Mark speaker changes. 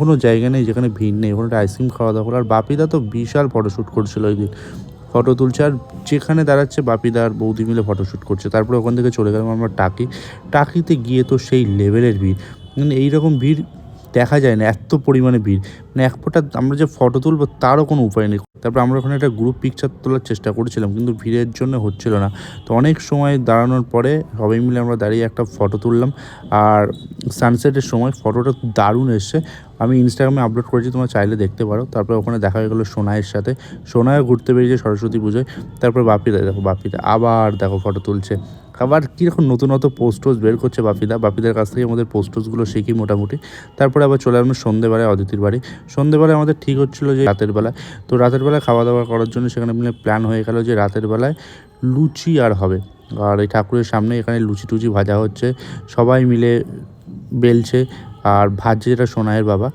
Speaker 1: কোনো জায়গা নেই যেখানে ভিড় নেই, ওখানে আইসক্রিম খাওয়া দাওয়া হলো। আর বাপিদা তো বিশাল ফটোশ্যুট করছিল ওই দিন, ফটো তুলছে আর যেখানে দাঁড়াচ্ছে বাপিদা আর বৌদি মিলে ফটোশ্যুট করছে। তারপরে ওখান থেকে চলে গেলাম আমরা টাকিতে গিয়ে তো সেই লেভেলের ভিড়, মানে এইরকম ভিড় দেখা যায় না, এত পরিমাণে ভিড়, মানে এক ফোঁটা আমরা যে ফটো তুলবো তারও কোনো উপায় নেই। তারপর আমরা ওখানে একটা গ্রুপ পিকচার তোলার চেষ্টা করেছিলাম, কিন্তু ভিড়ের জন্য হচ্ছিল না। তো অনেক সময় দাঁড়ানোর পরে সবাই মিলে আমরা দাঁড়িয়ে একটা ফটো তুললাম। আর সানসেটের সময় ফটোটা দারুণ এসছে, আমি ইনস্টাগ্রামে আপলোড করেছি, তোমরা চাইলে দেখতে পারো। তারপরে ওখানে দেখা হয়ে গেলো সোনাইয়ের সাথে, সোনাইও ঘুরতে বেরিয়েছে সরস্বতী পুজোয়। তারপর বাপিদা আবার দেখো ফটো তুলছে, আবার কীরকম নতুন পোস্ট বের করছে বাপিদার কাছ থেকে আমাদের পোস্টগুলো শিখি মোটামুটি। তারপরে আবার চলে আসলাম সন্ধ্যেবেলায় অদিতির বাড়ি। সন্ধ্যেবেলায় আমাদের ঠিক হচ্ছিলো যে রাতের বেলায়, তো রাতের বেলায় খাওয়া দাওয়া করার জন্য সেখানে মিলে প্ল্যান হয়ে গেল যে রাতের বেলায় লুচি আর হবে। আর এই ঠাকুরের সামনে এখানে লুচি টুচি ভাজা হচ্ছে, সবাই মিলে বেলছে আর ভাজছে যেটা সোনাইয়ের বাবা।